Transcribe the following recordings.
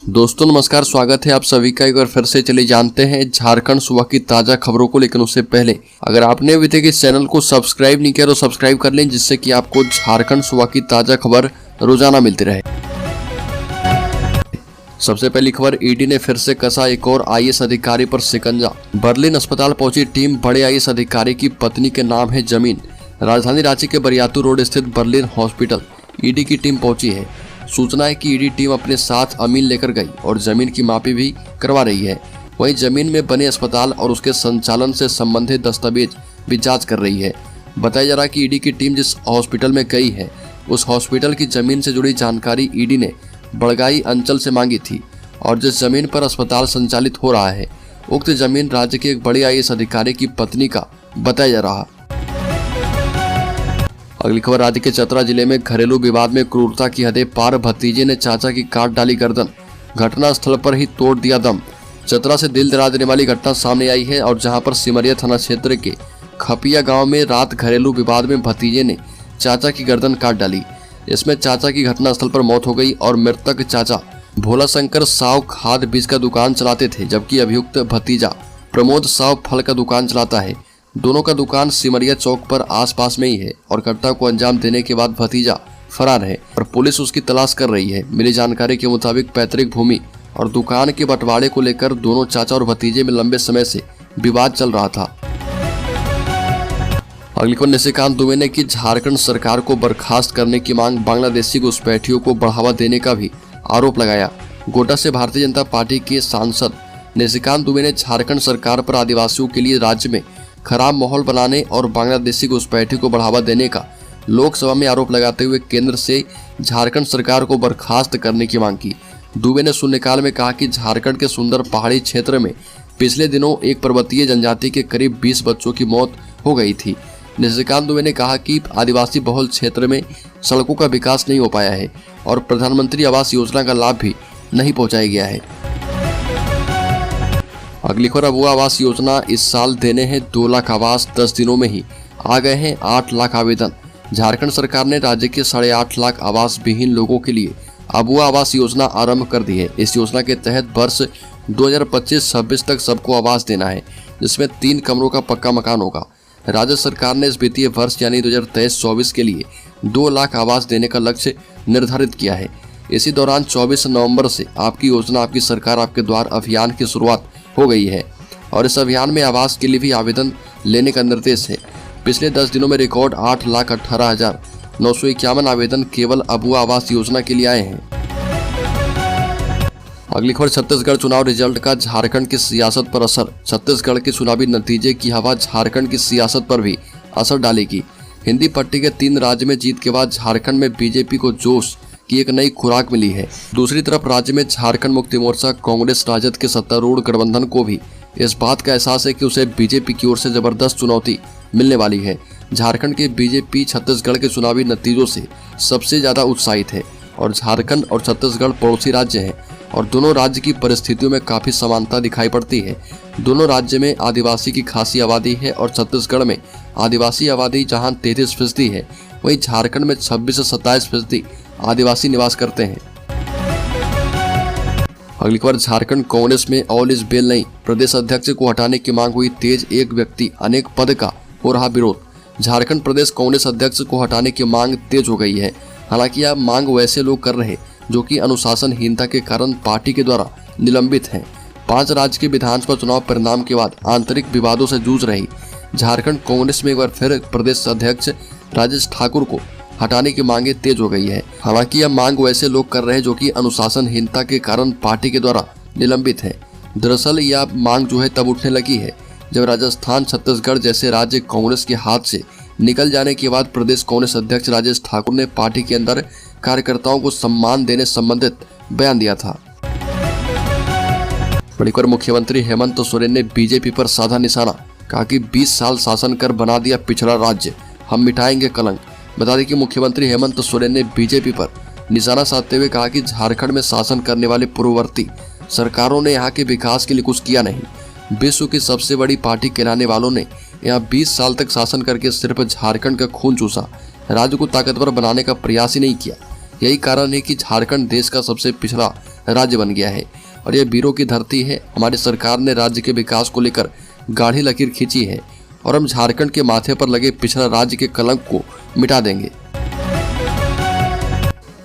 दोस्तों नमस्कार, स्वागत है आप सभी का एक बार फिर से। चलिए जानते हैं झारखंड सुबह की ताज़ा खबरों को। लेकिन उससे पहले अगर आपने अभी तक इस चैनल को सब्सक्राइब नहीं किया तो सब्सक्राइब कर लें, जिससे कि आपको झारखंड सुबह की ताज़ा खबर रोजाना मिलती रहे। सबसे पहली खबर, ईडी ने फिर से कसा एक और आईएएस अधिकारी पर शिकंजा। बर्लिन अस्पताल पहुंची टीम, बड़े आईएएस अधिकारी की पत्नी के नाम है जमीन। राजधानी रांची के बरियातू रोड स्थित बर्लिन हॉस्पिटल ईडी की टीम पहुंची है। सूचना है कि ईडी टीम अपने साथ अमीन लेकर गई और जमीन की मापी भी करवा रही है। वहीं जमीन में बने अस्पताल और उसके संचालन से संबंधित दस्तावेज भी जांच कर रही है। बताया जा रहा है कि ईडी की टीम जिस हॉस्पिटल में गई है उस हॉस्पिटल की जमीन से जुड़ी जानकारी ईडी ने बड़गाई अंचल से मांगी थी और जिस जमीन पर अस्पताल संचालित हो रहा है उक्त जमीन राज्य के एक बड़े आईएएस अधिकारी की पत्नी का बताया जा रहा। अगली खबर, राज्य के चतरा जिले में घरेलू विवाद में क्रूरता की हदें पार, भतीजे ने चाचा की काट डाली गर्दन, घटना स्थल पर ही तोड़ दिया दम। चतरा से दिल दहला देने वाली घटना सामने आई है और जहां पर सिमरिया थाना क्षेत्र के खपिया गांव में रात घरेलू विवाद में भतीजे ने चाचा की गर्दन काट डाली। इसमें चाचा की घटना स्थल पर मौत हो गई और मृतक चाचा भोला शंकर साव खाद बीज का दुकान चलाते थे, जबकि अभियुक्त भतीजा प्रमोद साव फल का दुकान चलाता है। दोनों का दुकान सिमरिया चौक पर आसपास में ही है और घटना को अंजाम देने के बाद भतीजा फरार है और पुलिस उसकी तलाश कर रही है। मिली जानकारी के मुताबिक पैतृक भूमि और दुकान के बंटवारे को लेकर दोनों चाचा और भतीजे में लंबे समय से विवाद चल रहा था। अगली खबर, निशिकांत दुबे ने की झारखंड सरकार को बर्खास्त करने की मांग, बांग्लादेशी घुसपैठियों को बढ़ावा देने का भी आरोप लगाया। गोड्डा से भारतीय जनता पार्टी के सांसद निशिकांत दुबे ने झारखंड सरकार पर आदिवासियों के लिए राज्य में खराब माहौल बनाने और बांग्लादेशी घुसपैठी को बढ़ावा देने का लोकसभा में आरोप लगाते हुए केंद्र से झारखंड सरकार को बर्खास्त करने की मांग की। दुबे ने शून्यकाल में कहा कि झारखंड के सुंदर पहाड़ी क्षेत्र में पिछले दिनों एक पर्वतीय जनजाति के करीब 20 बच्चों की मौत हो गई थी। निशिकांत दुबे ने कहा कि आदिवासी बहुल क्षेत्र में सड़कों का विकास नहीं हो पाया है और प्रधानमंत्री आवास योजना का लाभ भी नहीं पहुंचाया गया है। अगली खबर, अबुआ आवास योजना इस साल देने हैं 2 लाख आवास, 10 दिनों में ही आ गए हैं 8 लाख आवेदन। झारखंड सरकार ने राज्य के 8.5 लाख आवास विहीन लोगों के लिए अबुआ आवास योजना आरंभ कर दी है। इस योजना के तहत वर्ष 2025-26 तक सबको आवास देना है, जिसमें 3 कमरों का पक्का मकान होगा। राज्य सरकार ने इस वित्तीय वर्ष यानी 2023-24 के लिए 2 लाख आवास देने का लक्ष्य निर्धारित किया है। इसी दौरान 24 नवंबर से आपकी योजना आपकी सरकार आपके द्वार अभियान की शुरुआत हो गई है और इस अभियान में आवास के लिए भी आवेदन लेने का निर्देश है। पिछले 10 दिनों में रिकॉर्ड 8,18,951 आवेदन केवल अबुआ आवास योजना के लिए आए हैं। अगली खबर, छत्तीसगढ़ चुनाव रिजल्ट का झारखंड की सियासत पर असर। छत्तीसगढ़ के चुनावी नतीजे की हवा झारखंड की सियासत पर भी असर डालेगी। हिंदी पट्टी के 3 राज्य में जीत के बाद झारखंड में बीजेपी को जोश की एक नई खुराक मिली है। दूसरी तरफ राज्य में झारखंड मुक्ति मोर्चा कांग्रेस राजद के सत्तारूढ़ गठबंधन को भी इस बात का एहसास है कि उसे बीजेपी की ओर से जबरदस्त चुनौती मिलने वाली है। झारखंड के बीजेपी छत्तीसगढ़ के चुनावी नतीजों से सबसे ज्यादा उत्साहित है और झारखंड और छत्तीसगढ़ पड़ोसी राज्य हैं और दोनों राज्य की परिस्थितियों में काफी समानता दिखाई पड़ती है। दोनों राज्य में आदिवासी की खासी आबादी है और छत्तीसगढ़ में आदिवासी आबादी जहां 33% है, वहीं झारखंड में 26 से 27% आदिवासी निवास करते हैं। अगली खबर, झारखंड कांग्रेस में ऑल इज वेल नहीं, प्रदेश अध्यक्ष को हटाने की मांग हुई तेज, एक व्यक्ति अनेक पद का हो रहा विरोध। झारखंड प्रदेश कांग्रेस अध्यक्ष को हटाने की मांग तेज हो गई है। हालांकि यह मांग वैसे लोग कर रहे जो कि अनुशासनहीनता के कारण पार्टी के द्वारा निलंबित हैं। 5 राज्य के विधानसभा चुनाव परिणाम के बाद आंतरिक विवादों से जूझ रही झारखंड कांग्रेस में एक बार फिर प्रदेश अध्यक्ष राजेश ठाकुर को हटाने की मांगे तेज हो गई है। हालांकि यह मांग वैसे लोग कर रहे हैं जो कि अनुशासनहीनता के कारण पार्टी के द्वारा निलंबित है। दरअसल यह मांग जो है तब उठने लगी है जब राजस्थान, छत्तीसगढ़ जैसे राज्य कांग्रेस के हाथ से निकल जाने के बाद प्रदेश कांग्रेस अध्यक्ष राजेश ठाकुर ने पार्टी के अंदर कार्यकर्ताओं को सम्मान देने संबंधित बयान दिया था। बड़ी खबर, मुख्यमंत्री हेमंत सोरेन ने बीजेपी पर साधा निशाना, कहा कि 20 साल शासन कर बना दिया पिछड़ा राज्य, हम मिटाएंगे कलंक। बता दें कि मुख्यमंत्री हेमंत सोरेन ने बीजेपी पर निशाना साधते हुए कहा कि झारखंड में शासन करने वाले पूर्ववर्ती सरकारों ने यहाँ के विकास के लिए कुछ किया नहीं। विश्व की सबसे बड़ी पार्टी कहलाने वालों ने यहाँ 20 साल तक शासन करके सिर्फ झारखंड का खून चूसा, राज्य को ताकतवर बनाने का प्रयास ही नहीं किया। यही कारण है कि झारखंड देश का सबसे पिछड़ा राज्य बन गया है और यह वीरों की धरती है। हमारी सरकार ने राज्य के विकास को लेकर गाढ़ी लकीर खींची है और हम झारखंड के माथे पर लगे पिछड़ा राज्य के कलंक को मिटा देंगे।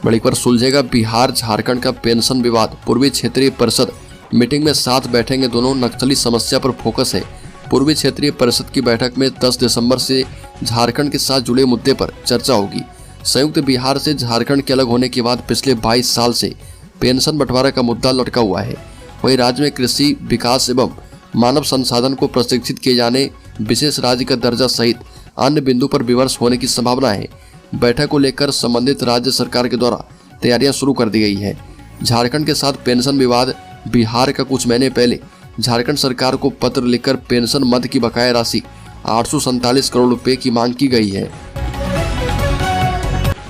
बड़ी पर सुलझेगा बिहार झारखंड का पेंशन विवाद, पूर्वी क्षेत्रीय परिषद मीटिंग में साथ बैठेंगे दोनों, नक्सली समस्या पर फोकस है। पूर्वी क्षेत्रीय परिषद की बैठक में 10 दिसंबर से झारखंड के साथ जुड़े मुद्दे पर चर्चा होगी। संयुक्त बिहार से झारखंड के अलग होने के बाद पिछले 22 साल से पेंशन बंटवारा का मुद्दा लटका हुआ है। वहीं राज्य में कृषि विकास एवं मानव संसाधन को प्रशिक्षित किए जाने, विशेष राज्य का दर्जा सहित अन्य बिंदु पर विमर्श होने की संभावना है। बैठक को लेकर संबंधित राज्य सरकार के द्वारा तैयारियां शुरू कर दी गई है। झारखंड के साथ पेंशन विवाद, बिहार का कुछ महीने पहले झारखंड सरकार को पत्र लिखकर पेंशन मद की बकाया राशि 847 करोड़ रुपए की मांग की गई है।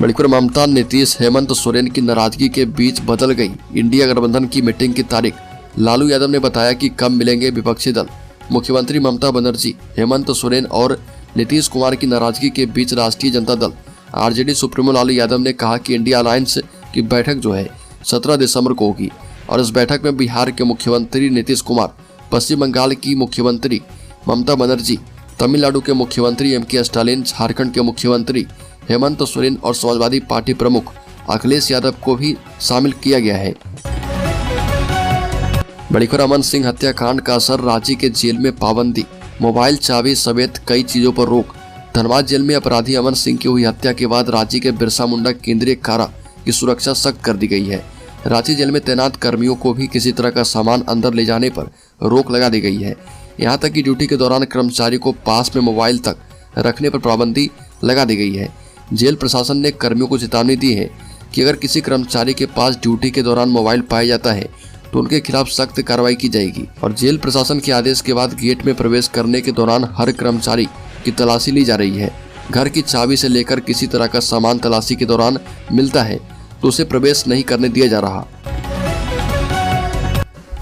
बड़ीपुर ममता, नीतीश, हेमंत सोरेन की नाराजगी के बीच बदल गई इंडिया गठबंधन की मीटिंग की तारीख। लालू यादव ने बताया कि कब मिलेंगे विपक्षी दल। मुख्यमंत्री ममता बनर्जी, हेमंत सोरेन और नीतीश कुमार की नाराजगी के बीच राष्ट्रीय जनता दल आरजेडी सुप्रीमो लालू यादव ने कहा कि इंडिया अलायंस की बैठक जो है 17 दिसंबर को होगी और इस बैठक में बिहार के मुख्यमंत्री नीतीश कुमार, पश्चिम बंगाल की मुख्यमंत्री ममता बनर्जी, तमिलनाडु के मुख्यमंत्री एम.के. स्टालिन, झारखंड के मुख्यमंत्री हेमंत सोरेन और समाजवादी पार्टी प्रमुख अखिलेश यादव को भी शामिल किया गया है। बड़ी खबर, अमन सिंह हत्याकांड का असर, रांची के जेल में पाबंदी, मोबाइल, चाबी समेत कई चीजों पर रोक। धनबाद जेल में अपराधी अमन सिंह की हुई हत्या के बाद रांची के बिरसा मुंडा केंद्रीय कारा की सुरक्षा सख्त कर दी गई है। रांची जेल में तैनात कर्मियों को भी किसी तरह का सामान अंदर ले जाने पर रोक लगा दी गई है। यहाँ तक कि ड्यूटी के दौरान कर्मचारी को पास में मोबाइल तक रखने पर पाबंदी लगा दी गई है। जेल प्रशासन ने कर्मियों को चेतावनी दी है कि अगर किसी कर्मचारी के पास ड्यूटी के दौरान मोबाइल पाया जाता है तो उनके खिलाफ सख्त कार्रवाई की जाएगी। और जेल प्रशासन के आदेश के बाद गेट में प्रवेश करने के दौरान हर कर्मचारी की तलाशी ली जा रही है। घर की चाबी से लेकर किसी तरह का सामान तलाशी के दौरान मिलता है तो उसे प्रवेश नहीं करने दिया जा रहा।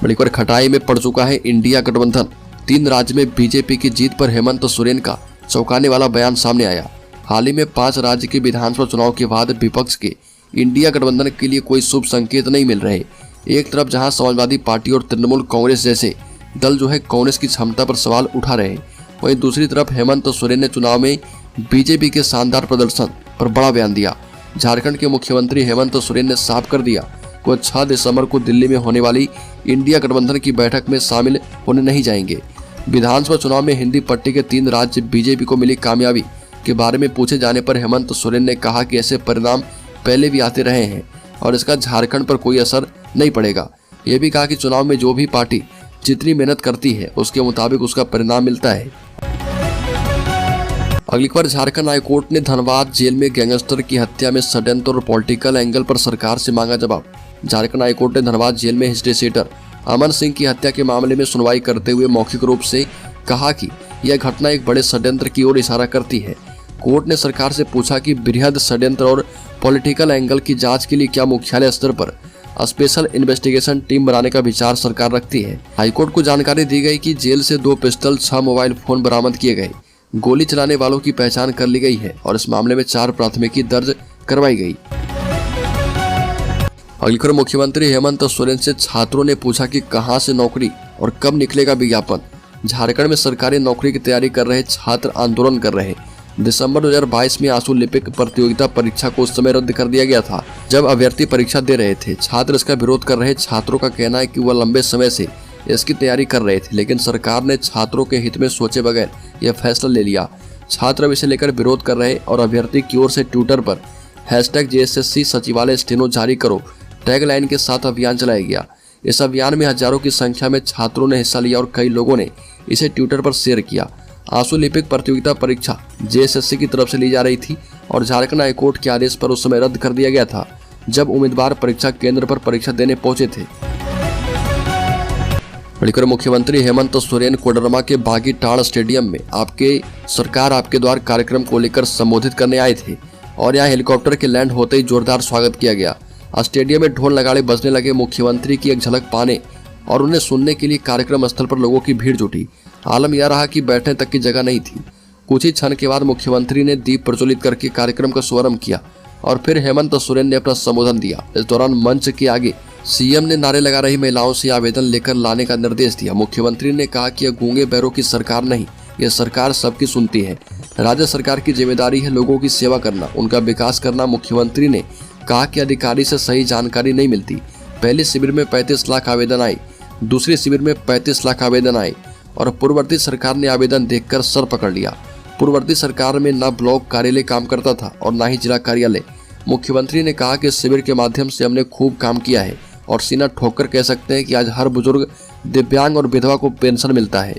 बड़ी खबर, खटाई में पड़ चुका है इंडिया गठबंधन। 3 राज्य में बीजेपी की जीत पर हेमंत सोरेन का चौंकाने वाला बयान सामने आया। हाल ही में 5 राज्य के विधानसभा चुनाव के बाद विपक्ष के इंडिया गठबंधन के लिए कोई शुभ संकेत नहीं मिल रहे। एक तरफ जहां समाजवादी पार्टी और तृणमूल कांग्रेस जैसे दल जो है कांग्रेस की क्षमता पर सवाल उठा रहे हैं, वहीं दूसरी तरफ हेमंत सोरेन ने चुनाव में बीजेपी के शानदार प्रदर्शन पर बड़ा बयान दिया। झारखंड के मुख्यमंत्री हेमंत सोरेन ने साफ कर दिया कि वह 6 दिसंबर को दिल्ली में होने वाली इंडिया गठबंधन की बैठक में शामिल होने नहीं जाएंगे। विधानसभा चुनाव में हिंदी पट्टी के 3 राज्य बीजेपी को मिली कामयाबी के बारे में पूछे जाने पर हेमंत सोरेन ने कहा कि ऐसे परिणाम पहले भी आते रहे हैं और इसका झारखंड पर कोई असर नहीं पड़ेगा। यह भी कहा कि चुनाव में जो भी पार्टी जितनी मेहनत करती है उसके मुताबिक उसका परिणाम मिलता है। अगली खबर, झारखंड हाईकोर्ट ने धनबाद जेल में गैंगस्टर की हत्या में षड्यंत्र और पॉलिटिकल एंगल पर सरकार से मांगा जवाब। झारखंड हाईकोर्ट ने धनबाद जेल में हिस्ट्री शीटर अमन सिंह की हत्या के मामले में सुनवाई करते हुए मौखिक रूप से कहा कि यह घटना एक बड़े षड्यंत्र की ओर इशारा करती है। कोर्ट ने सरकार से पूछा कि बृहद षड्यंत्र और पॉलिटिकल एंगल की जांच के लिए क्या मुख्यालय स्तर पर स्पेशल इन्वेस्टिगेशन टीम बनाने का विचार सरकार रखती है। हाईकोर्ट को जानकारी दी गई कि जेल से 2 पिस्टल, 6 मोबाइल फोन बरामद किए गए, गोली चलाने वालों की पहचान कर ली गई है और इस मामले में 4 प्राथमिकी दर्ज करवाई गई। अगली खबर, मुख्यमंत्री हेमंत सोरेन से छात्रों ने पूछा कि कहां से नौकरी और कब निकलेगा विज्ञापन। झारखंड में सरकारी नौकरी की तैयारी कर रहे छात्र आंदोलन कर रहे। दिसंबर 2022 में आंसू लिपिक प्रतियोगिता परीक्षा को उस समय रद्द कर दिया गया था जब अभ्यर्थी परीक्षा दे रहे थे। छात्र इसका विरोध कर रहे छात्रों का कहना है कि वह लंबे समय से इसकी तैयारी कर रहे थे, लेकिन सरकार ने छात्रों के हित में सोचे बगैर यह फैसला ले लिया। छात्र अब इसे लेकर विरोध कर रहे और अभ्यर्थी की ओर से ट्विटर पर #JSSC सचिवालय स्टेनो जारी करो टैगलाइन के साथ अभियान चलाया गया। इस अभियान में हजारों की संख्या में छात्रों ने हिस्सा लिया और कई लोगों ने इसे ट्विटर पर शेयर किया। आंसू लिपिक प्रतियोगिता परीक्षा JSSC की तरफ से ली जा रही थी और झारखंड हाईकोर्ट के आदेश पर उस समय रद्द कर दिया गया था जब उम्मीदवार परीक्षा केंद्र पर परीक्षा देने पहुंचे थे। बड़ीकर, मुख्यमंत्री हेमंत सोरेन कोडरमा के बागीटाड़ स्टेडियम में आपके सरकार आपके द्वार कार्यक्रम को लेकर संबोधित करने आए थे और यहाँ हेलीकॉप्टर के लैंड होते ही जोरदार स्वागत किया गया। स्टेडियम में ढोल नगाड़े बजने लगे। मुख्यमंत्री की एक झलक पाने और उन्हें सुनने के लिए कार्यक्रम स्थल पर लोगों की भीड़ जुटी। आलम यह रहा कि बैठने तक की जगह नहीं थी। कुछ ही क्षण के बाद मुख्यमंत्री ने दीप प्रज्वलित करके कार्यक्रम का शुभारंभ किया। और फिर हेमंत सोरेन ने अपना संबोधन दिया। इस दौरान मंच के आगे सीएम ने नारे लगा रही महिलाओं से आवेदन लेकर लाने का निर्देश दिया। मुख्यमंत्री ने कहा कि यह गूंगे बैरों की सरकार नहीं, यह सरकार सबकी सुनती है। राज्य सरकार की जिम्मेदारी है लोगों की सेवा करना, उनका विकास करना। मुख्यमंत्री ने कहा कि अधिकारी से सही जानकारी नहीं मिलती। पहले शिविर में 35 लाख आवेदन आए, दूसरे शिविर में 35 लाख आवेदन आए और पूर्ववर्ती सरकार ने आवेदन देखकर सर पकड़ लिया। पूर्ववर्ती सरकार में न ब्लॉक कार्यालय काम करता था और न ही जिला कार्यालय। मुख्यमंत्री ने कहा कि इस शिविर के माध्यम से हमने खूब काम किया है और सीना ठोक कर कह सकते हैं कि आज हर बुजुर्ग, दिव्यांग और विधवा को पेंशन मिलता है।